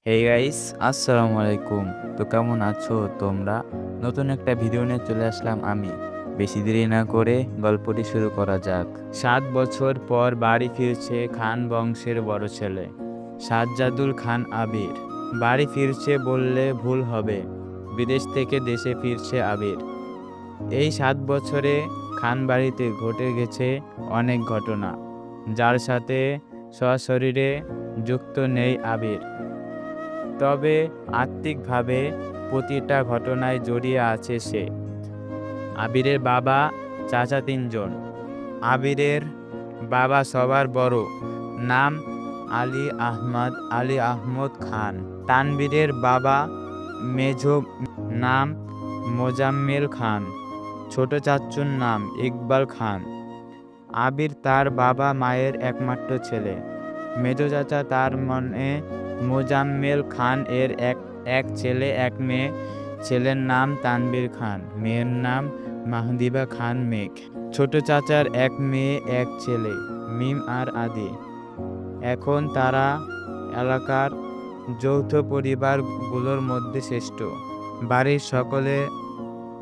Hey guys, আসসালামু আলাইকুম। তো কেমন আছো তোমরা? নতুন একটা ভিডিও নিয়ে চলে আসলাম আমি। বেশি দেরি না করে গল্পটি শুরু করা যাক। 7 বছর পর বাড়ি ফিরছে খান বংশের বড় ছেলে সাজ্জাদুল খান আবির। বাড়ি ফিরছে বললে ভুল হবে, বিদেশ থেকে দেশে ফিরছে আবির। এই 7 বছরে খান বাড়িতে ঘটে গেছে অনেক ঘটনা, যার সাথে সশরীরে যুক্ত নেই আবির। তবে আত্মিকভাবে প্রতিটা ঘটনায় জড়িয়ে আছে সে। আবিরের বাবা, চাচা 3 জন। আবিরের বাবা সবার বড়, নাম আলী আহমদ খান। তানবীরের বাবা মেজো, নাম মোজাম্মেল খান। ছোট চাচ্চুর নাম ইকবাল খান। আবির তার বাবা মায়ের একমাত্র ছেলে। মেজো চাচা তার মানে মোজাম্মেল খান এর এক ছেলে এক মেয়ে। ছেলের নাম তানবীর খান, মেয়ের নাম মাহদিবা খান মেঘ। ছোট চাচার এক মেয়ে এক ছেলে, মিম আর আদি। এখন তারা এলাকার যৌথ পরিবারগুলোর মধ্যে শ্রেষ্ঠ। বাড়ির সকলে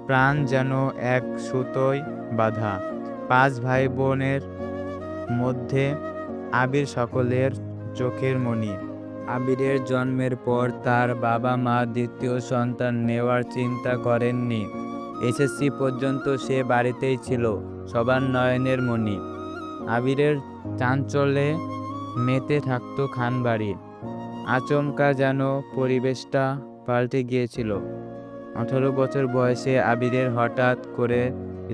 প্রাণ যেন এক সুতোয় বাঁধা। 5 ভাই বোনের মধ্যে আবির সকলের চোখের মণি। আবিরের জন্মের পর তার বাবা মা দ্বিতীয় সন্তান নেওয়ার চিন্তা করেননি। এসএসসি পর্যন্ত সে বাড়িতেই ছিল, সবার নয়নের মণি। আবিরের চাঞ্চল্যে মেতে থাকতো খানবাড়ি। আচমকা যেন পরিবেশটা পাল্টে গিয়েছিল। 18 বছর বয়সে আবিরের হঠাৎ করে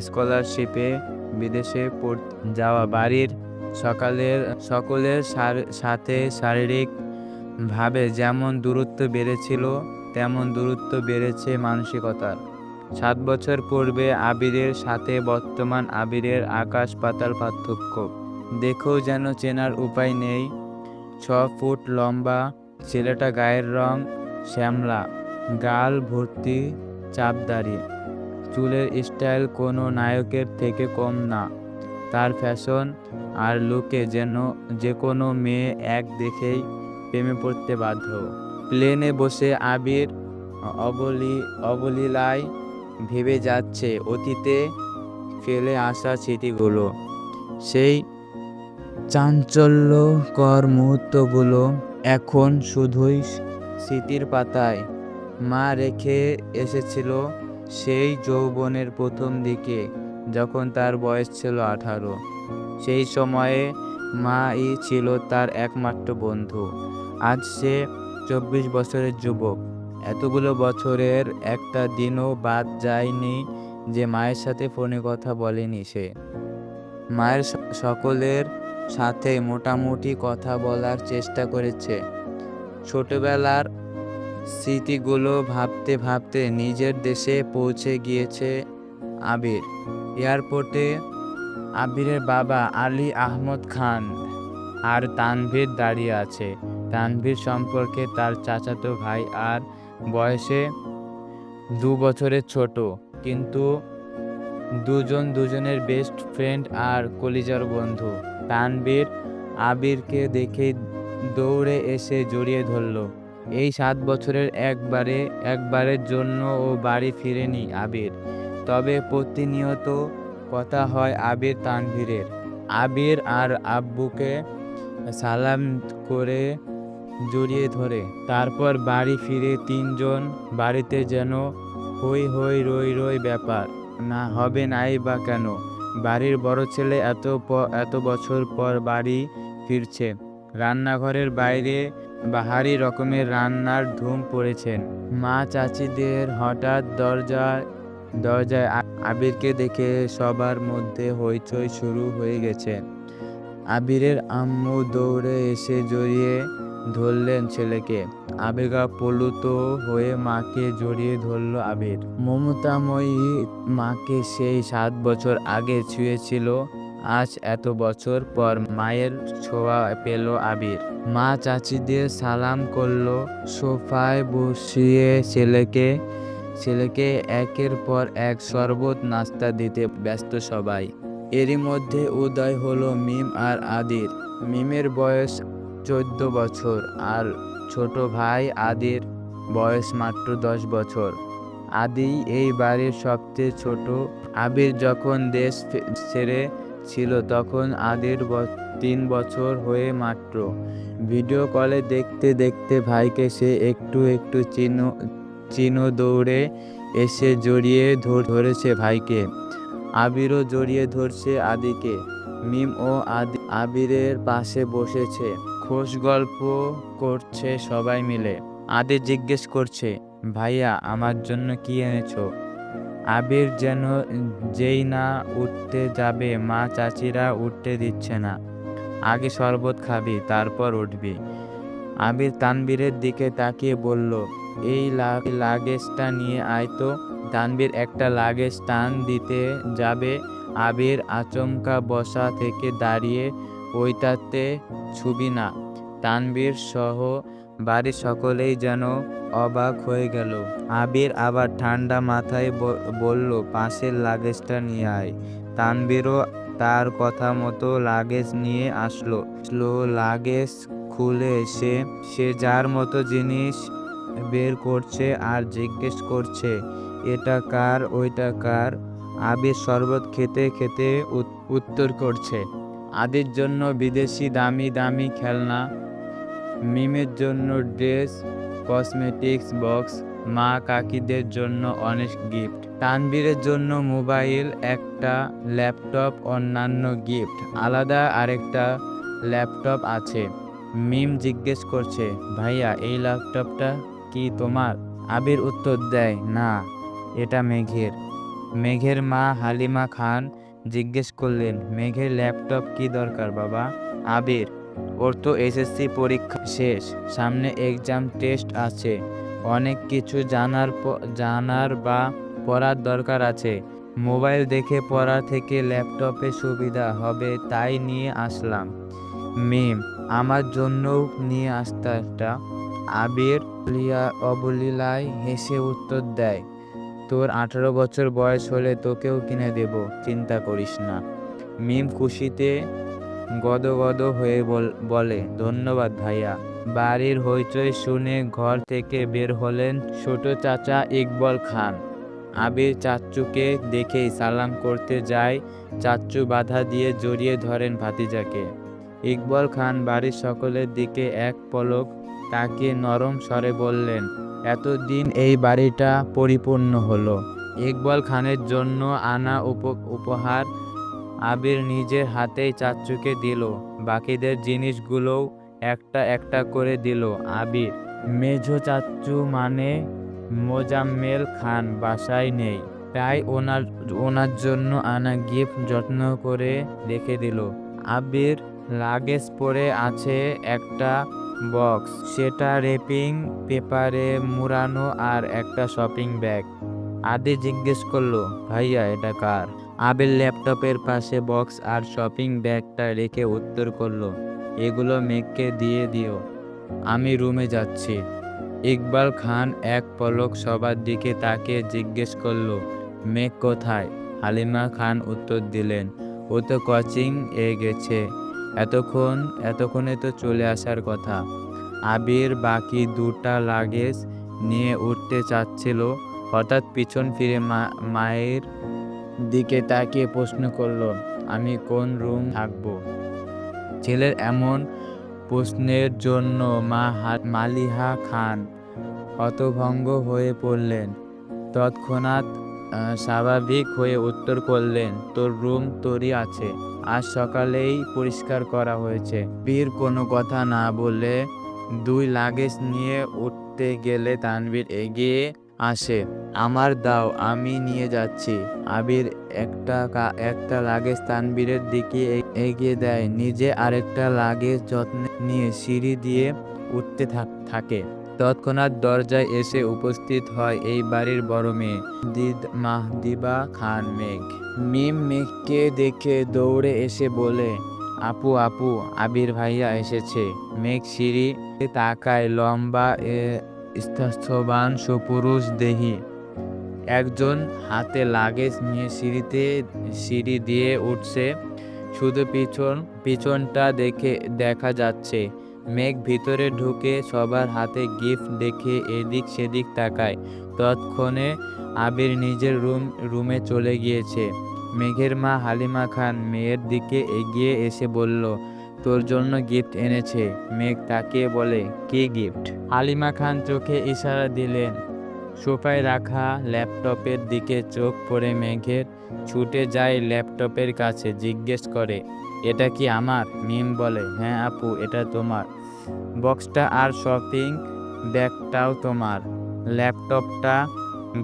স্কলারশিপে বিদেশে পড়তে যাওয়া। বাড়ির সকলের সাথে শারীরিকভাবে যেমন দূরত্ব বেড়েছিল, তেমন দূরত্ব বেড়েছে মানসিকতার। 7 বছর পূর্বে আবিরের সাথে বর্তমান আবিরের আকাশ পাতাল পার্থক্য। দেখেও যেন চেনার উপায় নেই। 6 ফুট লম্বা ছেলেটা, গায়ের রং শ্যামলা, গাল ভর্তি চাপদাড়ি, চুলের স্টাইল কোনো নায়কের থেকে কম না। তার ফ্যাশন আর লুকে যেন যে কোনো মেয়ে এক দেখেই প্রেমে পড়তে বাধ্য। প্লেনে বসে আবির অবলীলায় ভেবে যাচ্ছে অতীতে ফেলে আসা স্মৃতিগুলো, সেই চাঞ্চল্যকর মুহূর্তগুলো এখন শুধুই স্মৃতির পাতায়। মা রেখে এসেছিল সেই যৌবনের প্রথম দিকে, যখন তার বয়স ছিল 18। সেই সময়ে মাই ছিল তার একমাত্র বন্ধু। আজ সে 24 বছরের যুবক। এতগুলো বছরের একটা দিনও বাদ যায়নি যে মায়ের সাথে ফোনে কথা বলেনি সে। মায়ের সকলের সাথে মোটামুটি কথা বলার চেষ্টা করেছে। ছোটবেলার স্মৃতিগুলো ভাবতে ভাবতে নিজের দেশে পৌঁছে গিয়েছে আবির। এয়ারপোর্টে আবিরের বাবা আলী আহমদ খান আর তানভীর দাঁড়িয়ে আছে। তানভীর সম্পর্কে তার চাচাতো ভাই আর বয়সে 2 বছরের ছোট, কিন্তু দুজনের বেস্ট ফ্রেন্ড আর কলিজার বন্ধু। তানভীর আবিরকে দেখেই দৌড়ে এসে জড়িয়ে ধরল। এই 7 বছরের একবারের জন্য ও বাড়ি ফিরেনি আবির, তবে প্রতিনিয়ত কথা হয় আবির তানভীরের। আবির আর আব্বুকে সালাম করে জড়িয়ে ধরে। তারপর বাড়ি ফিরে 3 জন। বাড়িতে যেন হই হই রই রই ব্যাপার। না হবে নাই বা কেন? বাড়ির বড় ছেলে এত বছর পর বাড়ি ফিরছে। রান্নাঘরের বাইরে বাহারি রকমের রান্নার ধুম পড়েছেন। মা চাচিদের হঠাৎ দরজায় আবিরকে দেখে সবার মধ্যে হইচই শুরু হয়ে গেছে। আবিরের আম্মু দৌড়ে এসে জড়িয়ে ধরলেন ছেলেকে। আবেগাপ্লুত হয়ে মাকে জড়িয়ে ধরল আবির। মমতাময়ী মাকে সেই 7 বছর আগে ছুঁয়েছিল, আজ এত বছর পর মায়ের ছোঁয়া পেল আবির। মা চাচিদের সালাম করলো, সোফায় বসিয়ে ছেলেকে একের পর এক শরবত নাস্তা দিতে ব্যস্ত সবাই। এরই মধ্যে উদয় হলো মিম আর আদির। মিমের বয়স 14 বছর আর ছোট ভাই আদির বয়স মাত্র 10 বছর। আদি এই বাড়ির সবচেয়ে ছোট। আবির যখন দেশ ছেড়ে ছিল তখন আদির 3 বছর হয়ে মাত্র। ভিডিও কলে দেখতে দেখতে ভাইকে সে একটু একটু চিনো দৌড়ে এসে জড়িয়ে ধরেছে ভাইকে। আবিরও জড়িয়ে ধরছে আদিকে। মিম ও আবিরের পাশে বসেছে, খোশ গল্প করছে সবাই মিলে। আদি জিজ্ঞেস করছে, ভাইয়া আমার জন্য কি এনেছো? আবির যেই না উঠতে যাবে মা চাচিরা উঠতে দিচ্ছে না। আগে শরবত খাবি তারপর উঠবি। আবির তানবীরের দিকে তাকিয়ে বলল, এই লাগেজটা নিয়ে আয় তো। তানবীর একটা লাগেজ টান দিতে যাবে, আবির আচমকা বসা থেকে দাঁড়িয়ে, ওইটাতে ছুবি না। তানবীর সহ বাড়ির সকলেই যেন অবাক হয়ে গেল। আবির আবার ঠান্ডা মাথায় বলল, পাশের লাগেজটা নিয়ে আয়। তানবীরও তার কথা মতো লাগেজ নিয়ে আসলো। লাগেজ খুলে সে যার মতো জিনিস বের করছে আর জিজ্ঞেস করছে, এটা কার ওইটা কার? আবির শরবত খেতে খেতে উত্তর করছে, আদির জন্য বিদেশি দামি দামি খেলনা, মিমের জন্য ড্রেস, কসমেটিক্স বক্স, মা কাকিদের জন্য অনেক গিফট, তানবীরের জন্য মোবাইল, একটা ল্যাপটপ, অন্যান্য গিফট। আলাদা আরেকটা ল্যাপটপ আছে। মিম জিজ্ঞেস করছে, ভাইয়া এই ল্যাপটপটা কি তোমার? আবির উত্তর দেয়, না, এটা মেঘের। মেঘের মা হালিমা খান জিজ্ঞেস করলেন, মেঘের ল্যাপটপ কি দরকার বাবা? আবির, ওর তো এসএসসি পরীক্ষা শেষ, সামনে এক্সাম টেস্ট আছে, অনেক কিছু জানার বা পড়ার দরকার আছে। মোবাইল দেখে পড়া থেকে ল্যাপটপে সুবিধা হবে তাই নিয়ে আসলাম। মিম, আমার জন্যও নিয়ে আসতে একটা। আবির অবলীলায় হেসে উত্তর দেয়, তোর 18 বছর বয়স হলে তোকেও কিনে দেব, চিন্তা করিস না। মিম খুশিতে গদগদ হয়ে বলে, ধন্যবাদ ভাইয়া। বাড়ির হইচই শুনে ঘর থেকে বের হলেন ছোট চাচা ইকবাল খান। আবির চাচ্চুকে দেখেই সালাম করতে যায়, চাচ্চু বাধা দিয়ে জড়িয়ে ধরেন ভাতিজাকে। ইকবাল খান বাড়ির সকলের দিকে এক পলক তাকিয়ে নরম স্বরে বললেন, এতদিন এই বাড়িটা পরিপূর্ণ হলো। ইকবাল খানের জন্য আনা উপহার আবির নিজের হাতেই চাচ্চুকে দিল, বাকিদের জিনিসগুলোও একটা একটা করে দিল আবির। মেঝো চাচ্চু মানে মোজাম্মেল খান বাসায় নেই, তাই ওনার জন্য আনা গিফট যত্ন করে রেখে দিল। আবির লাগেজ পরে আছে একটা বক্স, সেটা র্যাপিং পেপারে মুড়ানো, আর একটা শপিং ব্যাগ। আদি জিজ্ঞেস করলো, ভাইয়া এটা কার? আবির ল্যাপটপের পাশে বক্স আর শপিং ব্যাগটা রেখে উত্তর করলো, এগুলো মেঘকে দিয়ে দিও, আমি রুমে যাচ্ছি। ইকবাল খান এক পলক সবার দিকে তাকিয়ে জিজ্ঞেস করলো, মেঘ কোথায়? হালিমা খান উত্তর দিলেন, ও তো কোচিং এ গেছে, এতক্ষণে তো চলে আসার কথা। আবির বাকি দুটা লাগেজ নিয়ে উঠতে চাচ্ছিল, হঠাৎ পিছন ফিরে মায়ের দিকে তাকিয়ে প্রশ্ন করল, আমি কোন রুম থাকবো? ছেলের এমন প্রশ্নের জন্য মা মালিহা খান হতভম্ব হয়ে পড়লেন। তৎক্ষণাৎ স্বাভাবিক হয়ে উত্তর করলেন, তোর রুম তোরই আছে, আজ সকালেই পরিষ্কার করা হয়েছে। বীর কোনো কথা না বলে দুই লাগেজ নিয়ে উঠতে গেলে তানভীর এগিয়ে আসে, আমার দাও, আমি নিয়ে যাচ্ছি। আবির একটা লাগেজ তানভীরের দিকে এগিয়ে দেয়, নিজে আরেকটা লাগেজ যত্নে নিয়ে সিঁড়ি দিয়ে উঠতে থাকে। তৎক্ষণাৎ দরজায় এসে উপস্থিত হয় এই বাড়ির বড় মেয়ে মাহদিবা খান মেঘ। মিম মেঘকে দেখে দৌড়ে এসে বলে, আপু আপু, আবির ভাইয়া এসেছে। মেঘ সিঁড়ি তাকায়, লম্বা স্বাস্থ্যবান সুপুরুষ দেহী একজন হাতে লাগেজ নিয়ে সিঁড়ি দিয়ে উঠছে, শুধু পিছনটা দেখা যাচ্ছে। মেঘ ভিতরে ঢুকে সবার হাতে গিফট দেখে এদিক সেদিক তাকায়। তৎক্ষণে আবির নিজের রুমে চলে গিয়েছে। মেঘের মা হালিমা খান মেয়ের দিকে এগিয়ে এসে বলল, তোর জন্য গিফট এনেছে। মেঘ তাকিয়ে বলে, কি গিফট? হালিমা খান চোখে ইশারা দিলেন। সোফায় রাখা ল্যাপটপের দিকে চোখ পড়ে মেঘের ছুটে যায় ল্যাপটপের কাছে, জিজ্ঞেস করে, এটা কি আমার? মিম বলে, হ্যাঁ আপু, এটা তোমার। বক্সটা আর শপিং ব্যাগটাও তোমার। ল্যাপটপটা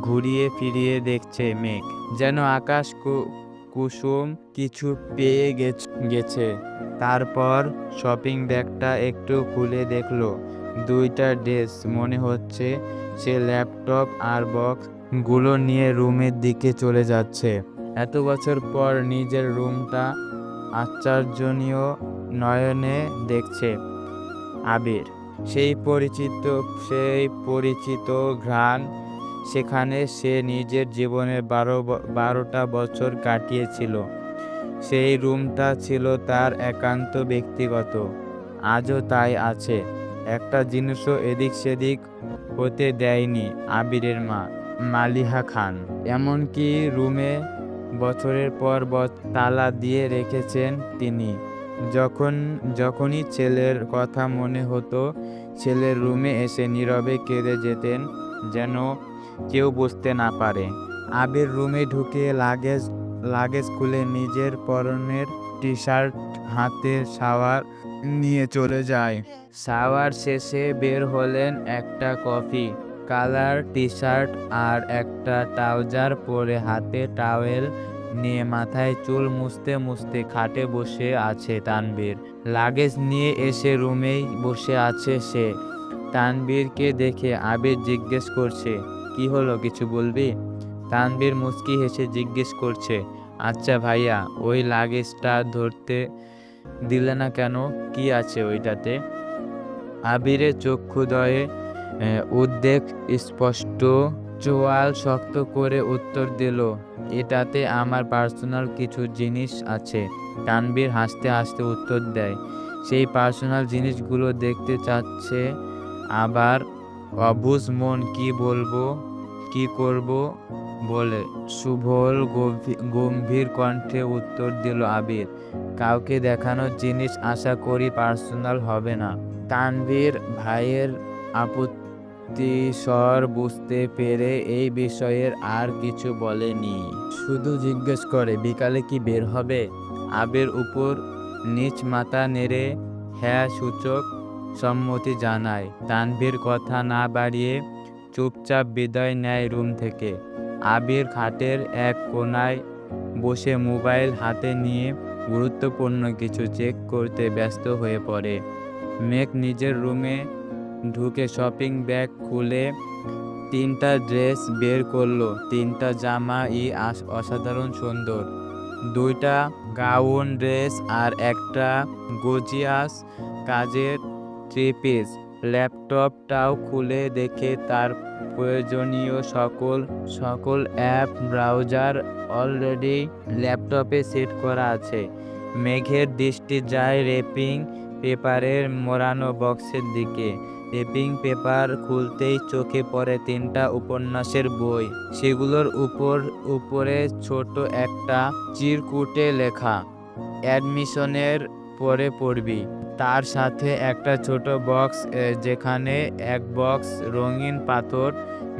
ঘুরিয়ে ফিরিয়ে দেখছে মেঘ, যেন আকাশ কুসুম কিছু পেয়ে গেছে। তারপর শপিং ব্যাগটা একটু খুলে দেখলো, 2টা ড্রেস। মনে হচ্ছে সে ল্যাপটপ আর বক্স গুলো নিয়ে রুমের দিকে চলে যাচ্ছে। এত বছর পর নিজের রুমটা আশ্চর্যনীয় নয়নে দেখছে আবির। সেই পরিচিত ঘ্রাণ, সেখানে সে নিজের জীবনের 12টা বছর কাটিয়েছিল। সেই রুমটা ছিল তার একান্ত ব্যক্তিগত। আজও তাই আছে। একটা জিনিসও এদিক সেদিক হতে দেয়নি আবিরের মা মালিহা খান। এমনকি রুমে বছরের পর তালা দিয়ে রেখেছেন তিনি। যখনই ছেলের কথা মনে হতো, ছেলের রুমে এসে নীরবে কেঁদে যেতেন, যেন কেউ বুঝতে না পারে। আবির রুমে ঢুকে লাগেজ খুলে নিজের পরনের টি শার্ট হাতে শাওয়ার নিয়ে চলে যায়। শাওয়ার শেষে বের হলেন একটা কফি কালার টি শার্ট আর একটা ট্রাউজার পরে, হাতে টাওয়েল নিয়ে মাথায় চুল মুছতে মুছতে খাটে বসে আছে তানভীর। লাগেজ নিয়ে এসে রুমেই বসে আছে সে। তানভীরকে দেখে আবির জিজ্ঞেস করছে, কি হলো, কিছু বলবি? তানভীর মুচকি হেসে জিজ্ঞেস করছে, আচ্ছা ভাইয়া, ওই লাগেজটা ধরতে দিলে না কেন? কি আছে ওইটাতে? আবিরের চক্ষুদ্বয়ে উদ্বেগ স্পষ্ট। চোয়াল শক্ত করে উত্তর দিল, এটাতে আমার পার্সোনাল কিছু জিনিস আছে। তানভীর হাসতে হাসতে উত্তর দেয়, সেই পার্সোনাল জিনিসগুলো দেখতে চাচ্ছে। আবার অবুঝ মন, কি বলবো কি করব বলে সুবল গম্ভীর কণ্ঠে উত্তর দিল আবির, কাউকে দেখানোর জিনিস, আশা করি পার্সোনাল হবে না। তানভীর ভাইয়ের আপত্তিস্বর বুঝতে পেরে এই বিষয়ের আর কিছু বলেনি, শুধু জিজ্ঞেস করে, বিকালে কি বের হবে? আবির উপর নিচ মাথা নেড়ে হ্যাঁ সূচক সম্মতি জানায়। তানভীর কথা না বাড়িয়ে চুপচাপ বিদায় নেয় রুম থেকে। আবির খাটের এক কোণায় বসে মোবাইল হাতে নিয়ে গুরুত্বপূর্ণ কিছু চেক করতে ব্যস্ত হয়ে পড়ে। মেঘ নিজের রুমে ঢুকে শপিং ব্যাগ খুলে 3টা ড্রেস বের করলো। 3টা জামা অসাধারণ সুন্দর, 2টা গাউন ড্রেস আর একটা গর্জিয়াস কাজের 3 পিস। ল্যাপটপটাও খুলে দেখে তার প্রয়োজনীয় সকল অ্যাপ ব্রাউজার অলরেডি ল্যাপটপে সেট করা আছে। মেঘের দৃষ্টি যায় র্যাপিং পেপারের মোড়ানো বক্সের দিকে। র্যাপিং পেপার খুলতেই চোখে পড়ে 3টা উপন্যাসের বই। সেগুলোর উপরে ছোট একটা চিরকুটে লেখা, অ্যাডমিশনের পরে পড়বি। তার সাথে একটা ছোট বক্স, যেখানে এক বক্স রঙিন পাথর।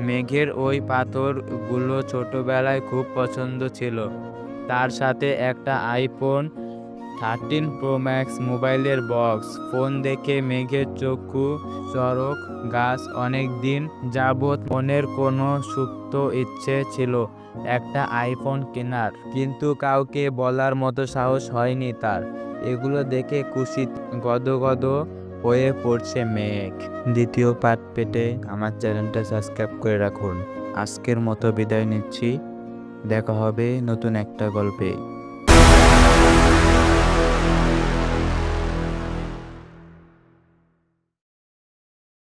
মেঘের ওই পাথরগুলো ছোটবেলায় খুব পছন্দ ছিল। তার সাথে একটা আইফোন 13 প্রো ম্যাক্স মোবাইলের বক্স। ফোন দেখে মেঘের চক্ষু চড়ক গাছ। অনেক দিন যাবৎ মনের কোনো সুপ্ত ইচ্ছে ছিল একটা আইফোন কেনার, কিন্তু কাউকে বলার মতো সাহস হয়নি তার। এগুলো দেখে খুশিতে গদগদ হয়ে পড়ছে মেঘ। দ্বিতীয় পার্ট পেতে আমার চ্যানেলটা সাবস্ক্রাইব করে রাখুন। আজকের মতো বিদায় নিচ্ছি, দেখা হবে নতুন একটা গল্পে।